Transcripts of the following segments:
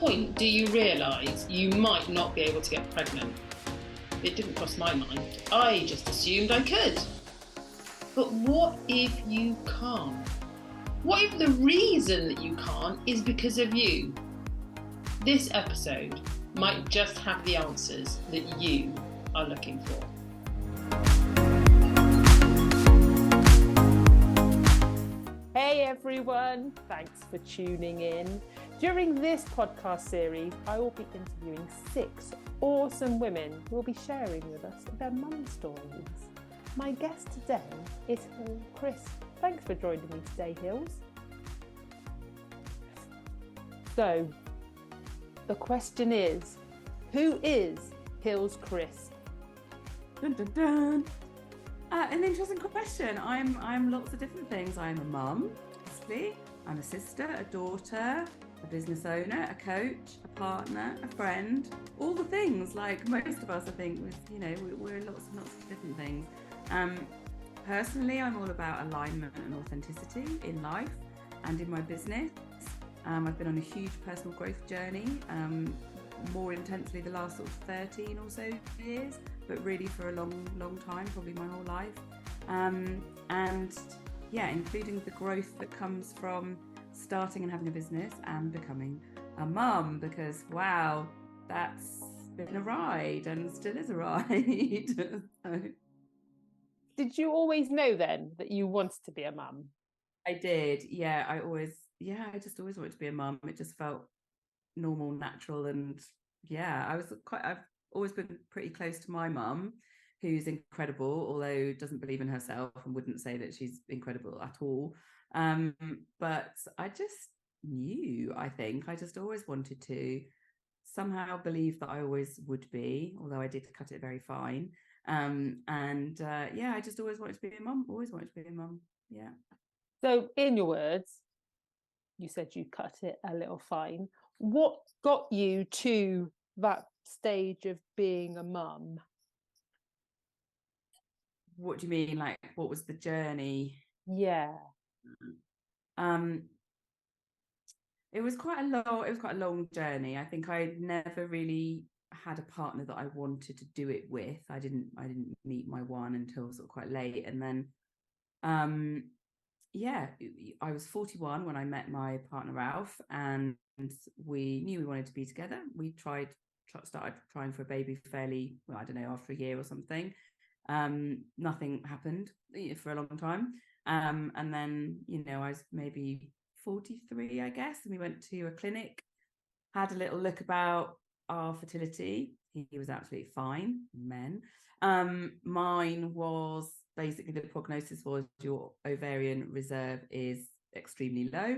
point do you realise you might not be able to get pregnant? It didn't cross my mind. I just assumed I could. But what if you can't? What if the reason that you can't is because of you? This episode might just have the answers that you are looking for. Hey everyone, thanks for tuning in. During this podcast series, I will be interviewing 6 awesome women who will be sharing with us their mum stories. My guest today is Hils Crisp. Thanks for joining me today, Hils. So, the question is, who is Hils Crisp? Dun, dun, dun. An interesting question. I'm lots of different things. I'm a mum, obviously. I'm a sister, a daughter, a business owner, a coach, a partner, a friend. All the things. Like most of us, I think, we're lots and lots of different things. Personally, I'm all about alignment and authenticity in life and in my business. I've been on a huge personal growth journey, more intensely the last sort of 13 or so years, but really for a long time, probably my whole life. And yeah, including the growth that comes from starting and having a business and becoming a mum, because wow, that's been a ride and still is a ride. So, Did you always know then that you wanted to be a mum? I did, yeah. I just always wanted to be a mum. It just felt normal, natural, and yeah, I've always been pretty close to my mum, who's incredible, although doesn't believe in herself and wouldn't say that she's incredible at all. But I just knew, I think I just always wanted to somehow believe that I always would be, although I did cut it very fine. I just always wanted to be a mum, yeah. So, in your words, you said you cut it a little fine. What got you to that stage of being a mum? What do you mean? Like, what was the journey? Yeah. It was quite a long journey. I think I never really had a partner that I wanted to do it with. I didn't meet my one until sort of quite late. And then I was 41 when I met my partner Ralph, and we knew we wanted to be together. We started trying for a baby fairly, well, I don't know, after a year or something. Nothing happened for a long time. And then, I was maybe 43, I guess, and we went to a clinic, had a little look about our fertility. He was absolutely fine, men. Mine was basically, the prognosis was your ovarian reserve is extremely low.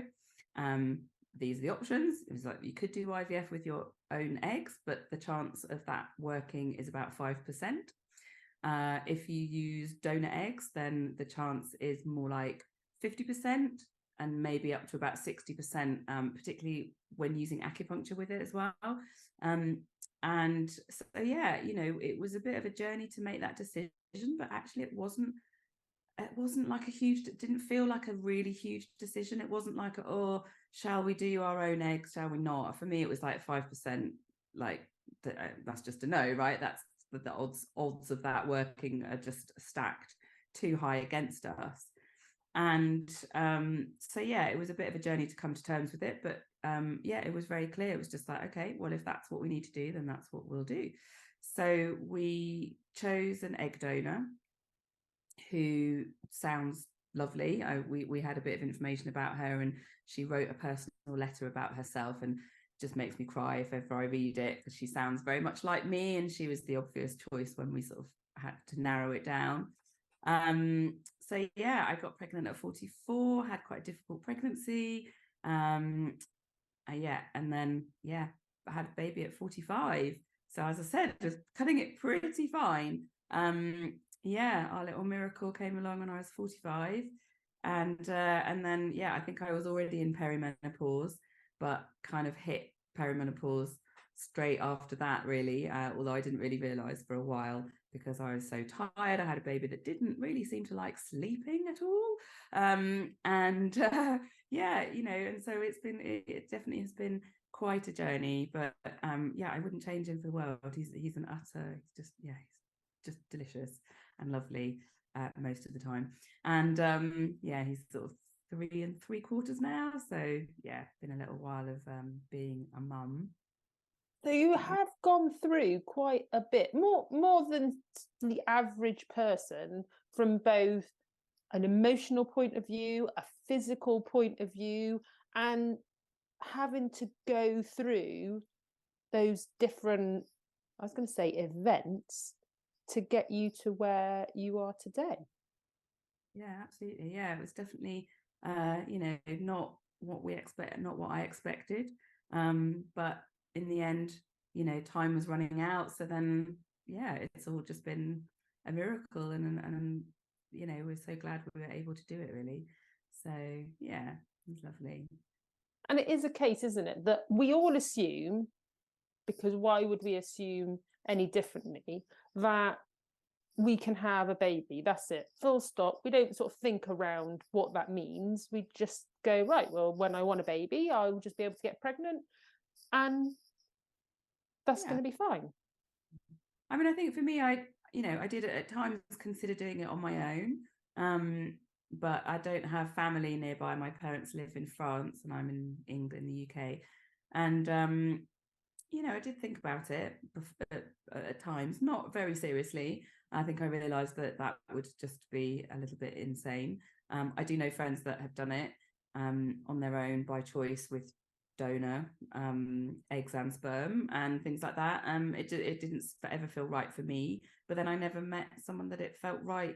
These are the options. It was like you could do IVF with your own eggs, but the chance of that working is about 5%. If you use donor eggs, then the chance is more like 50% and maybe up to about 60%, particularly when using acupuncture with it as well. And so, yeah, it was a bit of a journey to make that decision, but actually it wasn't like it didn't feel like a really huge decision. It wasn't like, oh, shall we do our own eggs? Shall we not? For me, it was like 5%, like that's just a no, right? That's the odds of that working are just stacked too high against us. And it was a bit of a journey to come to terms with it, but it was very clear. It was just like, okay, well, if that's what we need to do, then that's what we'll do. So we chose an egg donor who sounds lovely. We had a bit of information about her, and she wrote a personal letter about herself, and just makes me cry if ever I read it, because she sounds very much like me, and she was the obvious choice when we sort of had to narrow it down. I got pregnant at 44, had quite a difficult pregnancy. And then I had a baby at 45. So as I said, just cutting it pretty fine. Our little miracle came along when I was 45. And then I think I was already in perimenopause, but kind of hit perimenopause straight after that, really, although I didn't really realize for a while, because I was so tired. I had a baby that didn't really seem to like sleeping at all. And so it definitely has been quite a journey, but yeah, I wouldn't change him for the world. He's an utter, he's just delicious and lovely most of the time. And yeah, he's sort of 3 3/4 now. So yeah, been a little while of being a mum. So you have gone through quite a bit, more than the average person, from both an emotional point of view, a physical point of view, and having to go through those different, I was going to say, events to get you to where you are today. Yeah, absolutely. Yeah, it was definitely not what we expect, not what I expected. But in the end, time was running out. So then, yeah, it's all just been a miracle, and we're so glad we were able to do it, really. So yeah, it's lovely. And it is a case, isn't it, that we all assume, because why would we assume any differently, that we can have a baby, that's it, full stop. We don't sort of think around what that means. We just go, right, well, when I want a baby, I will just be able to get pregnant, and that's going to be fine. I mean, I think for me, I did at times consider doing it on my own, but I don't have family nearby. My parents live in France and I'm in England, the UK, and I did think about it at times, not very seriously. I think I realised that would just be a little bit insane. I do know friends that have done it on their own by choice with donor eggs and sperm and things like that. It didn't ever feel right for me, but then I never met someone that it felt right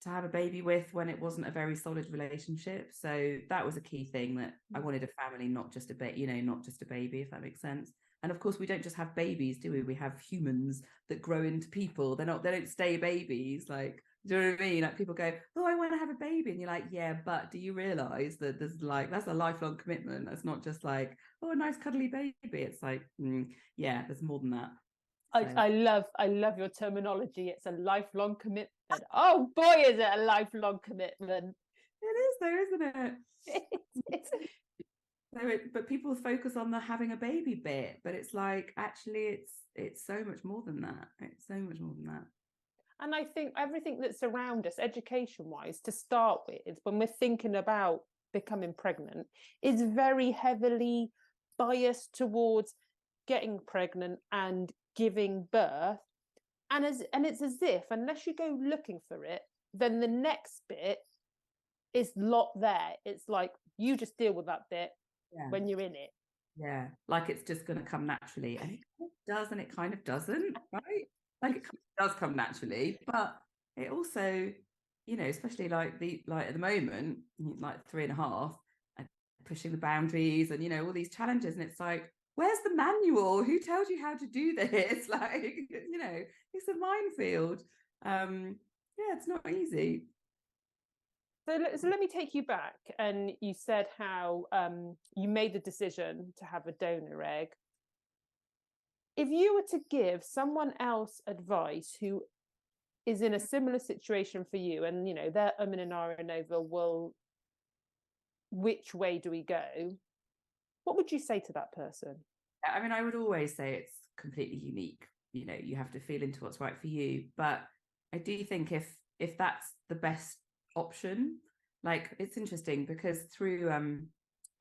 to have a baby with when it wasn't a very solid relationship. So that was a key thing, that I wanted a family, not just not just a baby, if that makes sense. And of course, we don't just have babies, do we? We have humans that grow into people. They don't stay babies. Like, do you know what I mean? Like, people go, oh, I want to have a baby. And you're like, yeah, but do you realize that that's a lifelong commitment? That's not just like, oh, a nice cuddly baby. It's like, yeah, there's more than that. So. I love your terminology. It's a lifelong commitment. Oh boy, is it a lifelong commitment. It is though, isn't it? But people focus on the having a baby bit, but it's like, actually it's so much more than that. It's so much more than that. And I think everything that's around us, education wise, to start with, when we're thinking about becoming pregnant, is very heavily biased towards getting pregnant and giving birth. And it's as if, unless you go looking for it, then the next bit is lot there. It's like you just deal with that bit when you're in it. Yeah, like it's just going to come naturally, and it kind of does, and it kind of doesn't, right? Like it does come naturally, but it also, especially like at the moment, like 3.5, and pushing the boundaries, and all these challenges, and it's like, where's the manual? Who tells you how to do this? Like, it's a minefield. Yeah, it's not easy. So let me take you back. And you said how you made the decision to have a donor egg. If you were to give someone else advice who is in a similar situation for you, and they're and ahhing over, well, which way do we go? What would you say to that person? I mean, I would always say it's completely unique. You have to feel into what's right for you. But I do think if that's the best option, like, it's interesting because through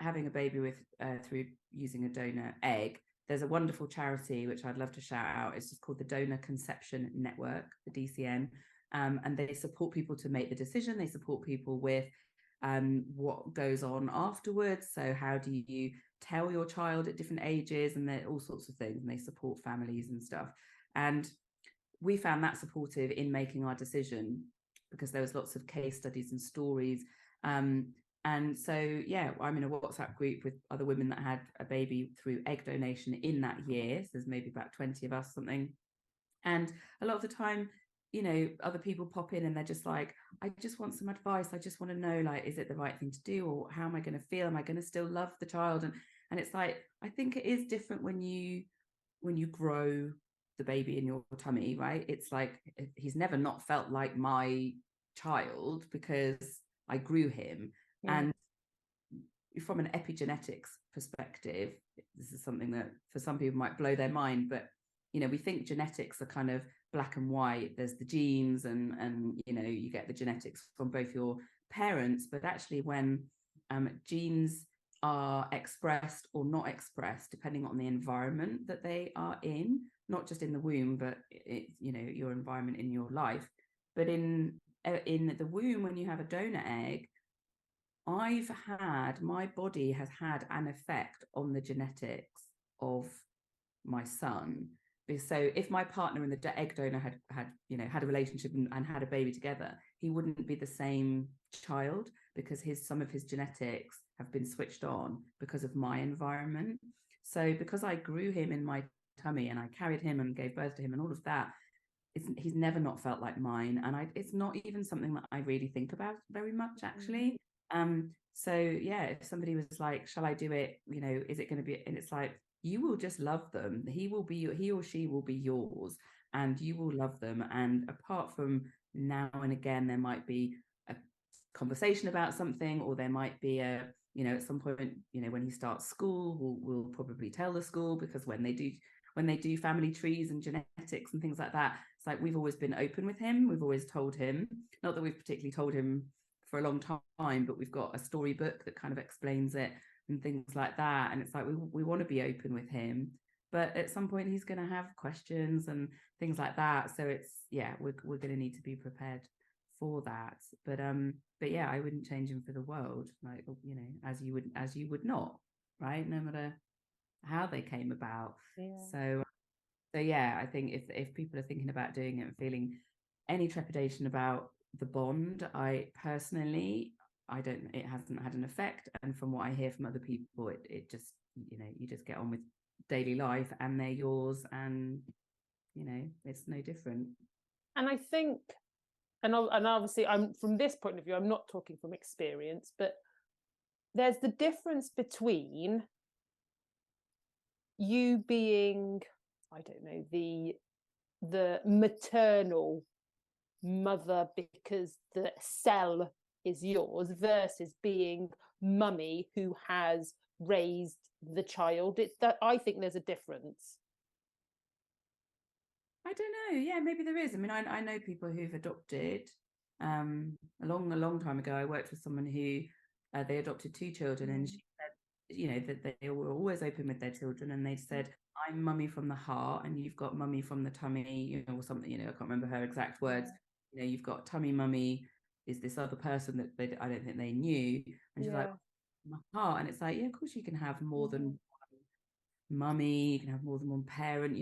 having a baby with through using a donor egg, there's a wonderful charity which I'd love to shout out. It's just called the Donor Conception Network, the DCN, and they support people to make the decision. They support people with what goes on afterwards. So how do you tell your child at different ages, and all sorts of things, and they support families and stuff. And we found that supportive in making our decision, because there was lots of case studies and stories. And so, yeah, I'm in a WhatsApp group with other women that had a baby through egg donation in that year. So there's maybe about 20 of us, something. And a lot of the time, other people pop in and they're just like, I just want some advice. I just want to know, like, is it the right thing to do, or how am I going to feel? Am I going to still love the child? And it's like, I think it is different when you grow the baby in your tummy, right? It's like, he's never not felt like my child because I grew him. And from an epigenetics perspective, this is something that for some people might blow their mind, but we think genetics are kind of black and white. There's the genes and you get the genetics from both your parents, but actually when genes are expressed or not expressed depending on the environment that they are in, not just in the womb, but your environment in your life. But in the womb, when you have a donor egg, my body has had an effect on the genetics of my son. So if my partner and the egg donor had a relationship and had a baby together, he wouldn't be the same child, because some of his genetics have been switched on because of my environment. So because I grew him in my tummy and I carried him and gave birth to him and all of that, he's never not felt like mine. And it's not even something that I really think about very much, actually. So yeah, if somebody was like, shall I do it, is it going to be, and it's like, you will just love them. He or she will be yours, and you will love them. And apart from now and again, there might be a conversation about something, or there might be at some point, when he starts school, we'll probably tell the school, because when they do family trees and genetics and things like that, it's like, we've always been open with him. We've always told him, not that we've particularly told him for a long time, but we've got a storybook that kind of explains it and things like that. And it's like, we want to be open with him, but at some point he's going to have questions and things like that. So it's, yeah, we're going to need to be prepared for that. But yeah, I wouldn't change him for the world, like, as you would not, right? No matter how they came about. So yeah, I think if people are thinking about doing it and feeling any trepidation about the bond, it hasn't had an effect. And from what I hear from other people, it just, you just get on with daily life and they're yours, and it's no different. And I think, and obviously I'm, from this point of view, I'm not talking from experience, but there's the difference between you being, I don't know, the maternal mother because the cell is yours, versus being mummy who has raised the child. I think there's a difference. I don't know. Yeah, maybe there is. I mean, I know people who've adopted. A long time ago, I worked with someone who they adopted 2 children, and she said, that they were always open with their children, and they said, I'm mummy from the heart, and you've got mummy from the tummy, or something. I can't remember her exact words. You've got tummy mummy is this other person that I don't think they knew, and she's like, my heart. And it's like, yeah, of course you can have more than one mummy, you can have more than one parent.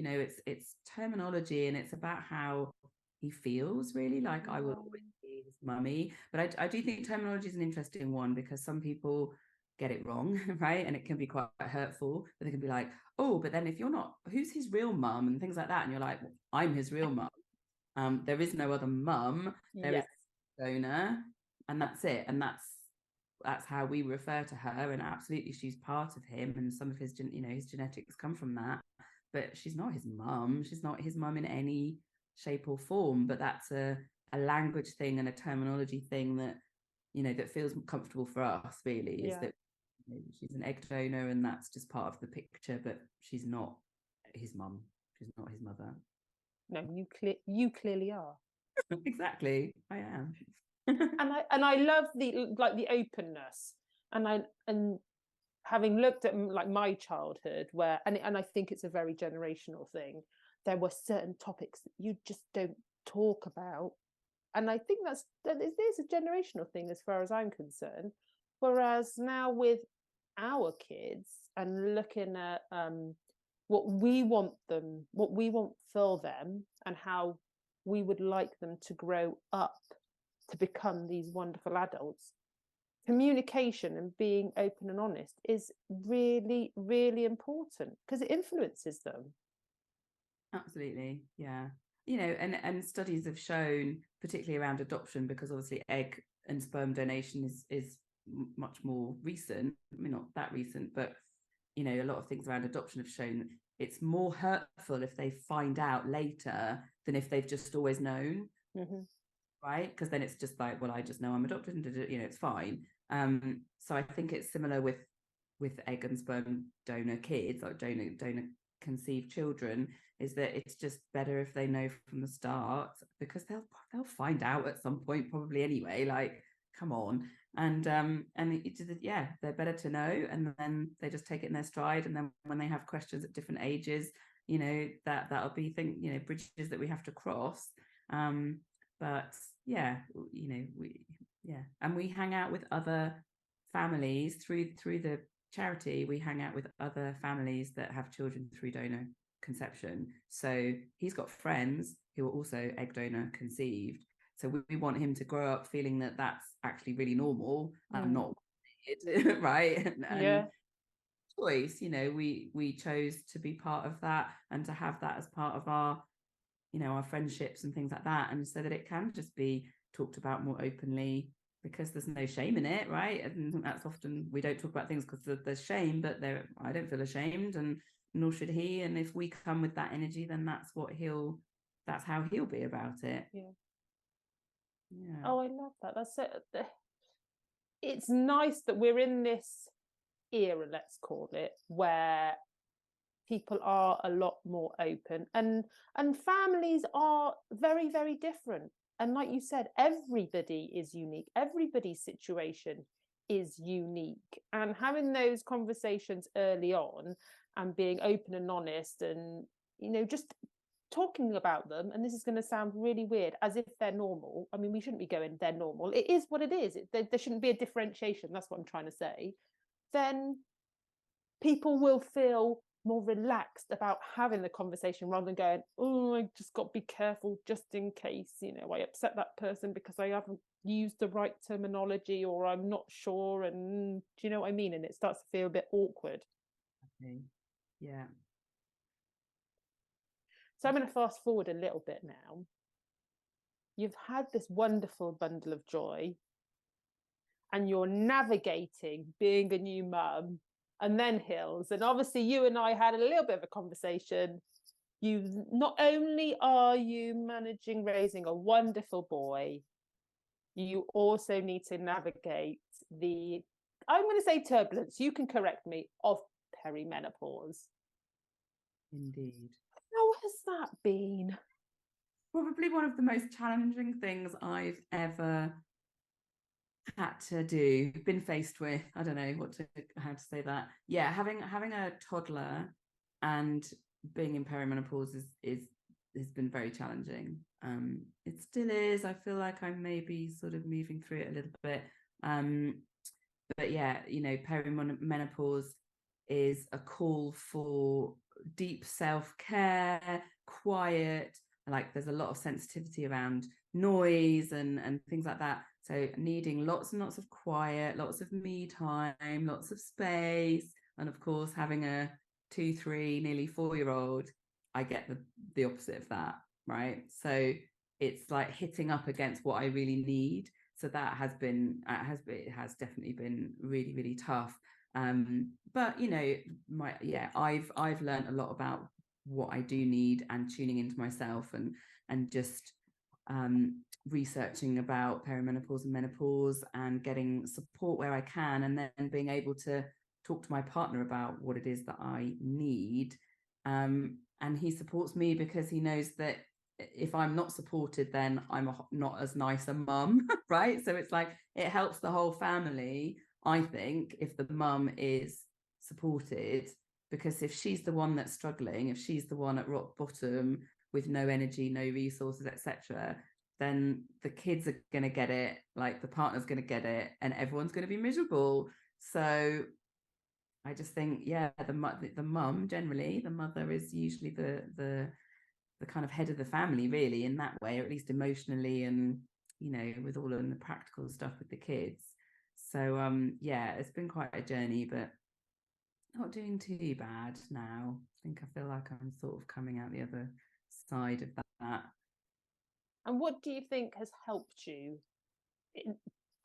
It's terminology, and it's about how he feels, really. Like, I will always be his mummy. But I do think terminology is an interesting one, because some people get it wrong, right? And it can be quite hurtful. But they can be like, oh, but then if you're not, who's his real mum, and things like that. And you're like, well, I'm his real mum. There is no other mum. There is donor, and that's it. And that's how we refer to her. And absolutely, she's part of him, and some of his his genetics come from that. But she's not his mum. She's not his mum in any shape or form. But that's a language thing and a terminology thing that that feels comfortable for us, really. Is that she's an egg donor, and that's just part of the picture, but she's not his mum. She's not his mother. No, you clearly are. Exactly, I am. and I love the openness, and having looked at like my childhood, where and I think it's a very generational thing. There were certain topics that you just don't talk about, and I think there's a generational thing as far as I'm concerned. Whereas now with our kids and looking at what we want for them, and how we would like them to grow up to become these wonderful adults, communication and being open and honest is really, really important, because it influences them. Absolutely, yeah. And studies have shown, particularly around adoption, because obviously egg and sperm donation is much more recent. I mean, not that recent, but a lot of things around adoption have shown it's more hurtful if they find out later than if they've just always known. Right? Because then it's just like, well, I just know I'm adopted, and it's fine. So I think it's similar with egg and sperm donor kids, or donor conceived children, is that it's just better if they know from the start, because they'll find out at some point probably anyway, like, come on. And yeah, they're better to know, and then they just take it in their stride, and then when they have questions at different ages, that'll be bridges that we have to cross. But yeah, and we hang out with other families through the charity. We hang out with other families that have children through donor conception. So he's got friends who are also egg donor conceived. So we want him to grow up feeling that that's actually really normal and not weird, right? And choice, we chose to be part of that, and to have that as part of our our friendships and things like that, and so that it can just be talked about more openly, because there's no shame in it, right? And that's often, we don't talk about things because there's shame, but I don't feel ashamed, and nor should he. And if we come with that energy, then that's how he'll be about it. Oh, I love that. That's it. It's nice that we're in this era, let's call it, where people are a lot more open, and families are very, very different. And like you said, everybody is unique. Everybody's situation is unique. And having those conversations early on, and being open and honest, and just talking about them, and this is going to sound really weird, as if they're normal. I mean, we shouldn't be going, they're normal. It is what it is. There shouldn't be a differentiation. That's what I'm trying to say. Then people will feel more relaxed about having the conversation, rather than going, oh, I just got to be careful just in case, I upset that person because I haven't used the right terminology, or I'm not sure. And do you know what I mean? And it starts to feel a bit awkward. Okay. Yeah. So I'm going to fast forward a little bit now. You've had this wonderful bundle of joy, and you're navigating being a new mum, and then Hils. And obviously you and I had a little bit of a conversation. Not only are you managing raising a wonderful boy, you also need to navigate the, I'm going to say turbulence, you can correct me, of perimenopause. Indeed. How has that been? Probably one of the most challenging things I've ever had to do, been faced with. I don't know how to say that. Yeah, having a toddler and being in perimenopause has been very challenging. It still is. I feel like I'm maybe sort of moving through it a little bit. But yeah, perimenopause is a call for deep self-care, quiet. Like, there's a lot of sensitivity around noise and things like that. So needing lots and lots of quiet, lots of me time, lots of space. And of course, having a 2, 3, nearly 4-year-old, I get the opposite of that, right? So it's like hitting up against what I really need. So that has definitely been really, really tough. But I've learned a lot about what I do need, and tuning into myself, and just researching about perimenopause and menopause, and getting support where I can, and then being able to talk to my partner about what it is that I need. And he supports me, because he knows that if I'm not supported, then I'm not as nice a mum, right? So it's like, it helps the whole family, I think, if the mum is supported, because if she's the one that's struggling, if she's the one at rock bottom with no energy, no resources, etc., then the kids are going to get it, like the partner's going to get it, and everyone's going to be miserable. So I just think, yeah, the mum, generally, the mother is usually the kind of head of the family, really, in that way, or at least emotionally, and with all of the practical stuff with the kids. So yeah, it's been quite a journey, but not doing too bad now. I feel like I'm sort of coming out the other side of that. And what do you think has helped you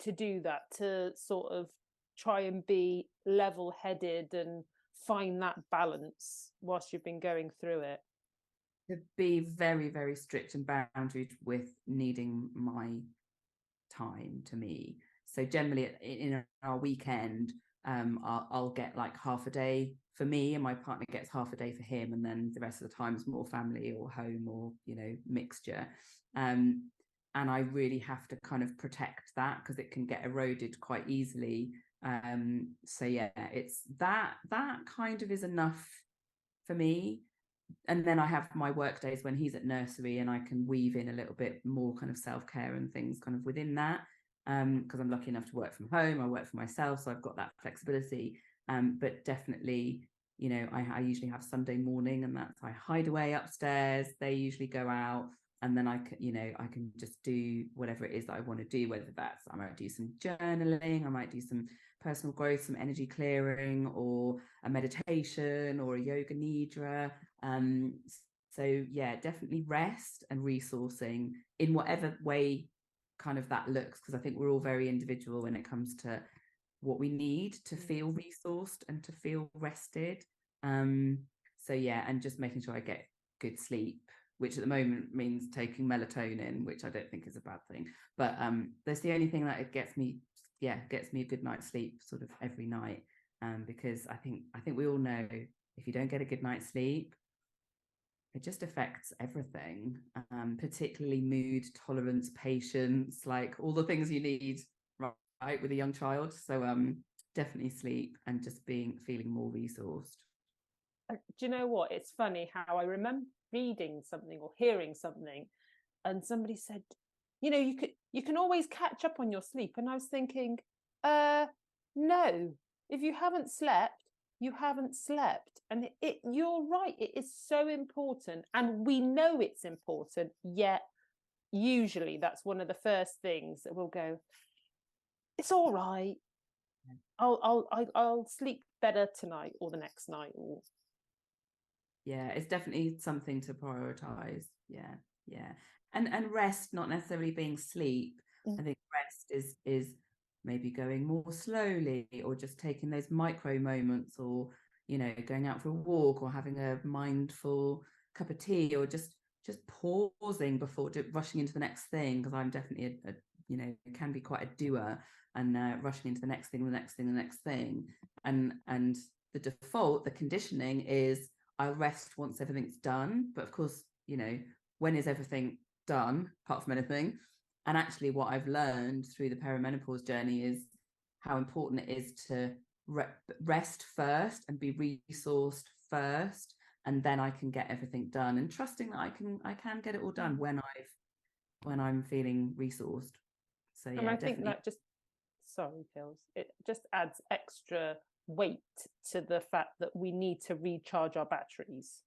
to do that, to sort of try and be level-headed and find that balance whilst you've been going through it? To be very, very strict and boundaried with needing my time to me. So generally in our weekend, I'll get like half a day for me, and my partner gets half a day for him, and then the rest of the time is more family or home or, you know, mixture. And I really have to kind of protect that because it can get eroded quite easily. So yeah, it's that kind of is enough for me. And then I have my work days when he's at nursery, and I can weave in a little bit more kind of self-care and things kind of within that, because I'm lucky enough to work from home. I work for myself, so I've got that flexibility. But definitely, you know, I usually have Sunday morning, and that's I hide away upstairs. They usually go out, and then I can just do whatever it is that I want to do, whether that's I might do some journaling, I might do some personal growth, some energy clearing, or a meditation, or a yoga nidra. So yeah, definitely rest and resourcing in whatever way kind of that looks, because I think we're all very individual when it comes to what we need to feel resourced and to feel rested. So yeah, and just making sure I get good sleep, which at the moment means taking melatonin, which I don't think is a bad thing, but that's the only thing that it gets me a good night's sleep sort of every night. Because I think we all know if you don't get a good night's sleep, it just affects everything, particularly mood, tolerance, patience, like all the things you need, right, with a young child. So definitely sleep and just feeling more resourced. Do you know what? It's funny how I remember reading something or hearing something, and somebody said, you know, you can always catch up on your sleep. And I was thinking, no, if you haven't slept, you haven't slept. And you're right, it is so important. And we know it's important, yet usually that's one of the first things that we'll go, it's all right. I'll sleep better tonight or the next night. Or yeah, it's definitely something to prioritize. Yeah. And rest not necessarily being sleep. I think rest is maybe going more slowly, or just taking those micro moments, or, you know, going out for a walk, or having a mindful cup of tea, or just pausing before rushing into the next thing, because I'm definitely a you know, can be quite a doer, and rushing into the next thing, and the default, the conditioning is I'll rest once everything's done. But of course, you know, when is everything done apart from anything? And actually what I've learned through the perimenopause journey is how important it is to rest first and be resourced first, and then I can get everything done, and trusting that I can get it all done when I'm feeling resourced. So yeah, and I definitely. think that just, sorry, Hils, it just adds extra weight to the fact that we need to recharge our batteries.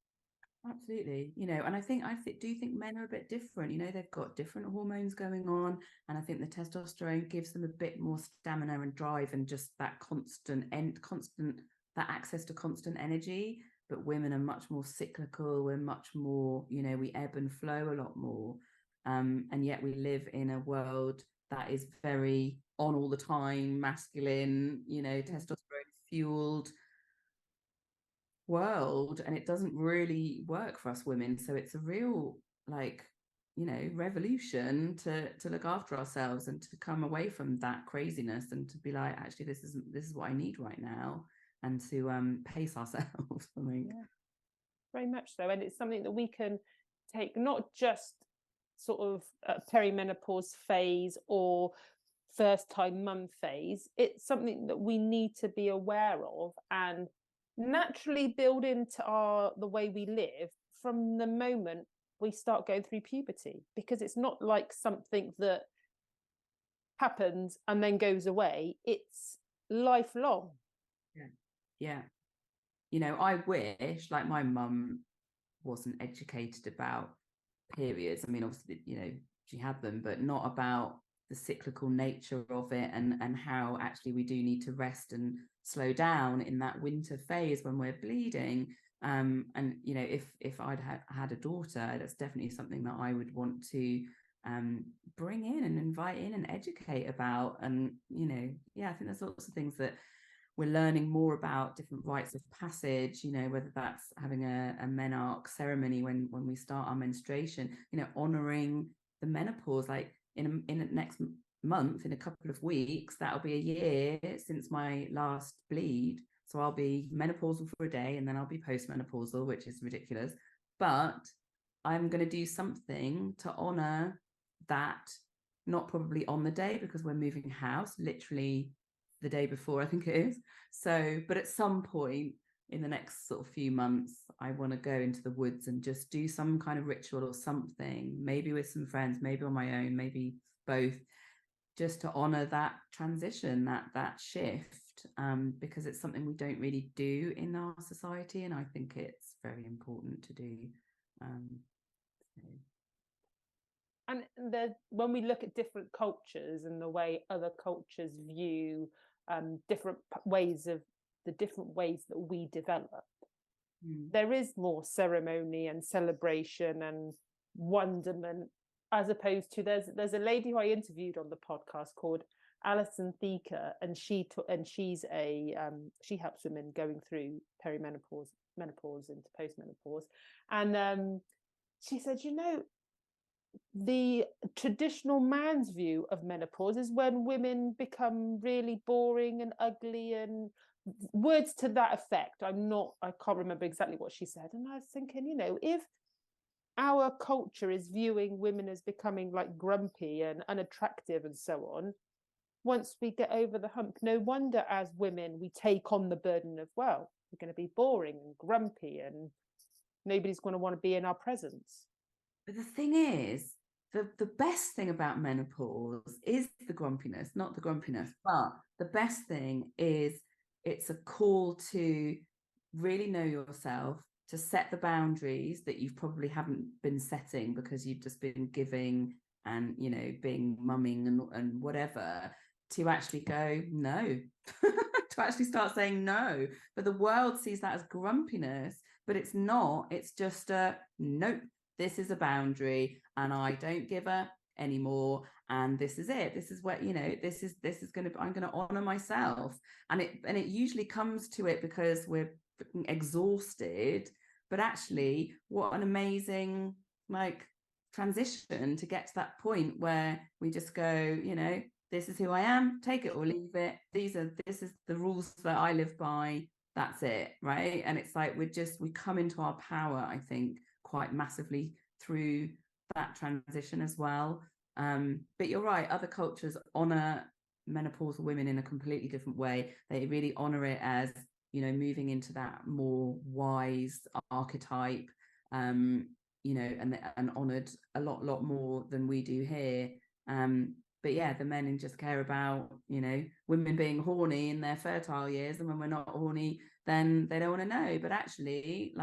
Absolutely, you know, and I do think men are a bit different. You know, they've got different hormones going on, and I think the testosterone gives them a bit more stamina and drive, and just that constant that access to constant energy. But women are much more cyclical. We're much more, you know, we ebb and flow a lot more, and yet we live in a world that is very on all the time, masculine, you know, testosterone fueled world, and it doesn't really work for us women. So it's a real, like, you know, revolution to look after ourselves and to come away from that craziness, and to be like, actually, this is what I need right now, and to pace ourselves. I think. Yeah, very much so. And it's something that we can take, not just sort of a perimenopause phase or first time mum phase. It's something that we need to be aware of and naturally build into the way we live from the moment we start going through puberty, because it's not like something that happens and then goes away. It's lifelong. Yeah. You know, I wish, like, my mum wasn't educated about periods. I mean, obviously, you know, she had them, but not about the cyclical nature of it, and how actually we do need to rest and slow down in that winter phase when we're bleeding. And you know, if I'd had a daughter, that's definitely something that I would want to bring in and invite in and educate about. And you know, yeah, I think there's lots of things that we're learning more about, different rites of passage, you know, whether that's having a menarche ceremony when we start our menstruation, you know, honoring the menopause, like in a next month, in a couple of weeks, that'll be a year since my last bleed. So I'll be menopausal for a day and then I'll be postmenopausal, which is ridiculous. But I'm going to do something to honor that, not probably on the day because we're moving house, literally the day before, I think it is. So, but at some point in the next sort of few months, I want to go into the woods and just do some kind of ritual or something, maybe with some friends, maybe on my own, maybe both, just to honor that transition, that shift, because it's something we don't really do in our society, and I think it's very important to do. And when we look at different cultures and the way other cultures view different ways that we develop, there is more ceremony and celebration and wonderment, as opposed to there's a lady who I interviewed on the podcast called Alison Thieker, and she helps women going through perimenopause, menopause into postmenopause, and she said, the traditional man's view of menopause is when women become really boring and ugly, and words to that effect. I can't remember exactly what she said. And I was thinking, if our culture is viewing women as becoming like grumpy and unattractive and so on, once we get over the hump, no wonder as women we take on the burden of, well, we're going to be boring and grumpy and nobody's going to want to be in our presence. But the thing is, the best thing about menopause is the grumpiness, not the grumpiness, but the best thing is it's a call to really know yourself, to set the boundaries that you probably haven't been setting because you've just been giving and, being mumming and whatever, to actually go, no, to actually start saying no. But the world sees that as grumpiness, but it's not. It's just nope. This is a boundary and I don't give her anymore, and this is it. This is what, this is going to, I'm going to honor myself. And it usually comes to it because we're exhausted, but actually what an amazing transition to get to that point where we just go, this is who I am, take it or leave it. This is the rules that I live by. That's it. Right. And it's like, we come into our power, I think, quite massively through that transition as well. But you're right, other cultures honor menopausal women in a completely different way. They really honor it as, moving into that more wise archetype, and honored a lot more than we do here. But yeah, the men just care about, women being horny in their fertile years, and when we're not horny, then they don't want to know. But actually,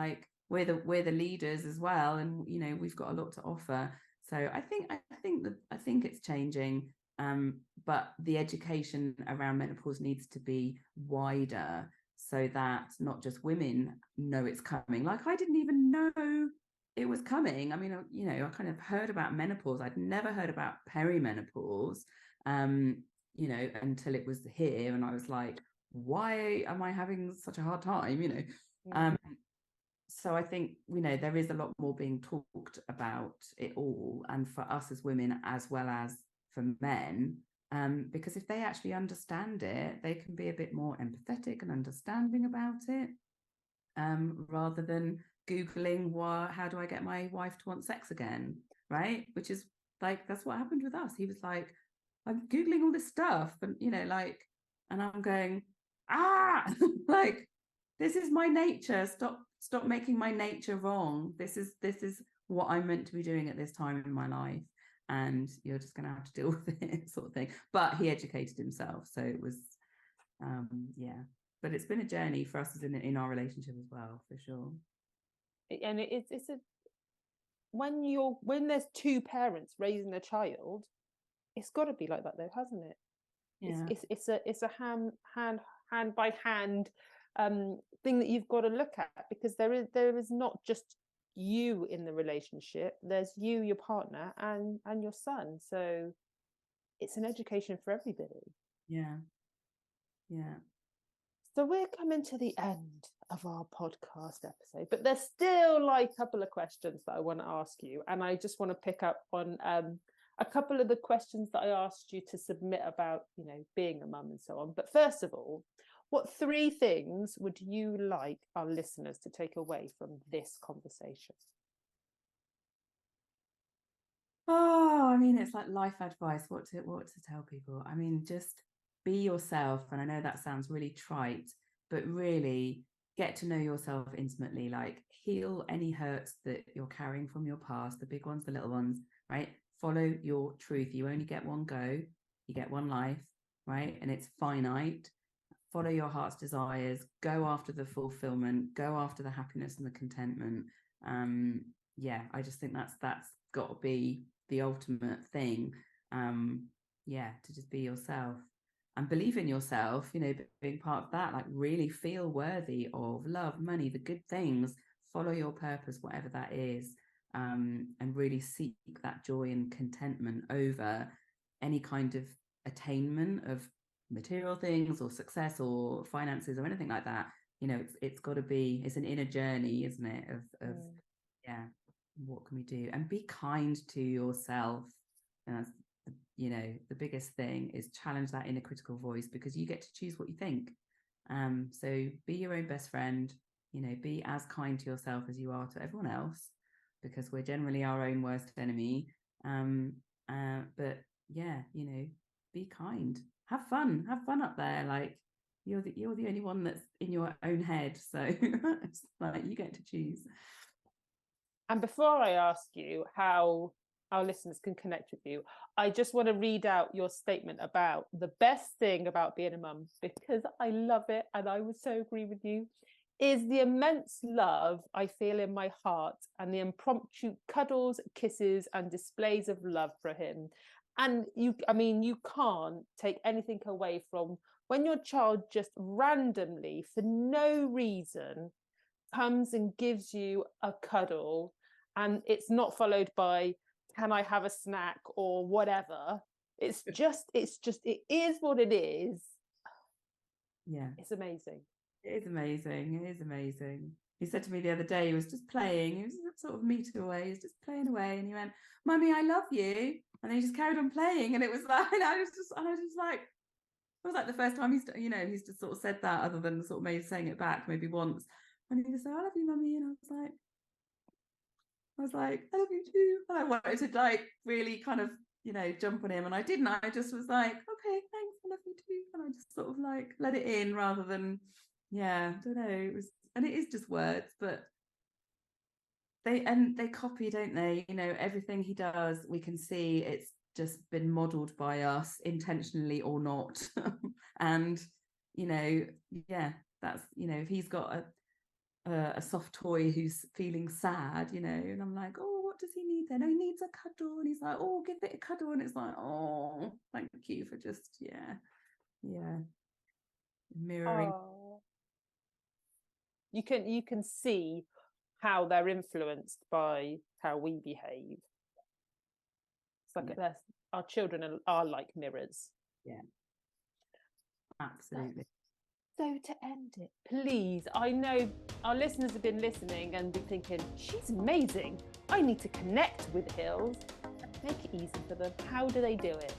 we're the leaders as well, and we've got a lot to offer. So I think it's changing, but the education around menopause needs to be wider, so that not just women know it's coming. I didn't even know it was coming. I mean, I kind of heard about menopause. I'd never heard about perimenopause, until it was here, and I was like, why am I having such a hard time? So I think, there is a lot more being talked about it all, and for us as women as well as for men, because if they actually understand it, they can be a bit more empathetic and understanding about it, rather than Googling, how do I get my wife to want sex again, right? Which is that's what happened with us. He was like, I'm Googling all this stuff, and and I'm going, this is my nature. Stop making my nature wrong. This is what I'm meant to be doing at this time in my life, and you're just going to have to deal with it, sort of thing. But he educated himself, so it was, But it's been a journey for us in our relationship as well, for sure. And it's when there's two parents raising a child, it's got to be like that, though, hasn't it? Yeah. It's a hand by hand thing that you've got to look at, because there is not just you in the relationship. There's you, your partner, and your son. So it's an education for everybody. Yeah. So we're coming to the end of our podcast episode, but there's still a couple of questions that I want to ask you, and I just want to pick up on a couple of the questions that I asked you to submit about, you know, being a mum and so on. But first of all, what 3 things would you like our listeners to take away from this conversation? Oh, I mean, it's like life advice, what to tell people. I mean, just be yourself. And I know that sounds really trite, but really get to know yourself intimately, like heal any hurts that you're carrying from your past, the big ones, the little ones, right? Follow your truth. You only get one go, you get one life, right? And it's finite. Follow your heart's desires, go after the fulfillment, go after the happiness and the contentment. Yeah, I just think that's got to be the ultimate thing. To just be yourself and believe in yourself, you know, being part of that, like really feel worthy of love, money, the good things, follow your purpose, whatever that is, and really seek that joy and contentment over any kind of attainment of material things or success or finances or anything like that. You know, it's got to be, it's an inner journey, isn't it, of what can we do? And be kind to yourself. And that's, you know, the biggest thing is challenge that inner critical voice, because you get to choose what you think. So be your own best friend, you know, be as kind to yourself as you are to everyone else, because we're generally our own worst enemy. But yeah, you know, be kind, have fun up there. Like you're the only one that's in your own head. So it's like you get to choose. And before I ask you how our listeners can connect with you, I just want to read out your statement about the best thing about being a mum, because I love it and I would so agree with you, is the immense love I feel in my heart and the impromptu cuddles, kisses and displays of love for him. And you can't take anything away from when your child just randomly, for no reason, comes and gives you a cuddle, and it's not followed by, can I have a snack or whatever. It is what it is. Yeah, it's amazing. It is amazing. He said to me the other day, he was just playing, he was sort of a meter away, he was just playing away, and he went, "Mummy, I love you," and then he just carried on playing. And it was like, I was like, it was like the first time he's just sort of said that, other than sort of maybe saying it back maybe once. And he just said, "I love you, Mummy," and I was like, "I love you too." And I wanted to like really kind of, you know, jump on him, and I didn't. I just was like, "Okay, thanks, I love you too," and I just sort of like let it in, rather than, I don't know. It is just words, but they copy, don't they? You know, everything he does, we can see it's just been modeled by us, intentionally or not. And you know, that's, you know, if he's got a soft toy who's feeling sad, you know, and I'm like, "Oh, what does he need then?" "Oh, he needs a cuddle," and he's like, "Oh, give it a cuddle," and it's like, "Oh, thank you for just mirroring." You can see how they're influenced by how we behave. It's like our children are like mirrors. Yeah, absolutely. So to end it, please, I know our listeners have been listening and been thinking, she's amazing, I need to connect with Hils. Make it easy for them. How do they do it?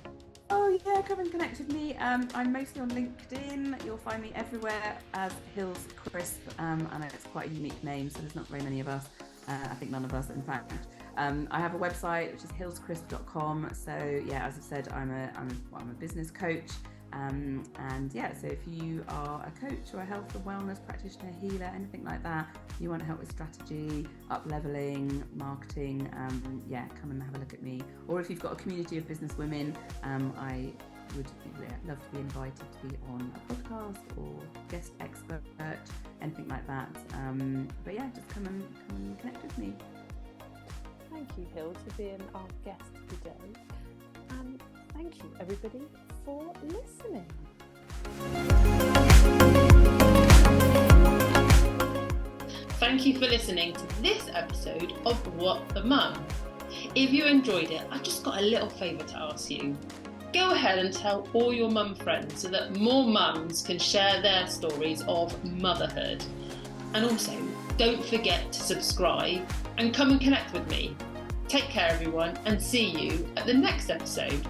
Oh yeah, come and connect with me. I'm mostly on LinkedIn. You'll find me everywhere as Hils Crisp. I know it's quite a unique name, so there's not very many of us. I think none of us, in fact. I have a website which is hilscrisp.com. So yeah, as I said, I'm a business coach. So if you are a coach or a health and wellness practitioner, healer, anything like that, you want help with strategy, up-leveling, marketing, come and have a look at me. Or if you've got a community of business women, I would love to be invited to be on a podcast or guest expert, anything like that. Just come and connect with me. Thank you, Hils, for being our guest today. And thank you, everybody, for listening. Thank you for listening to this episode of What the Mum. If you enjoyed it, I've just got a little favour to ask you. Go ahead and tell all your mum friends so that more mums can share their stories of motherhood. And also, don't forget to subscribe and come and connect with me. Take care, everyone, and see you at the next episode.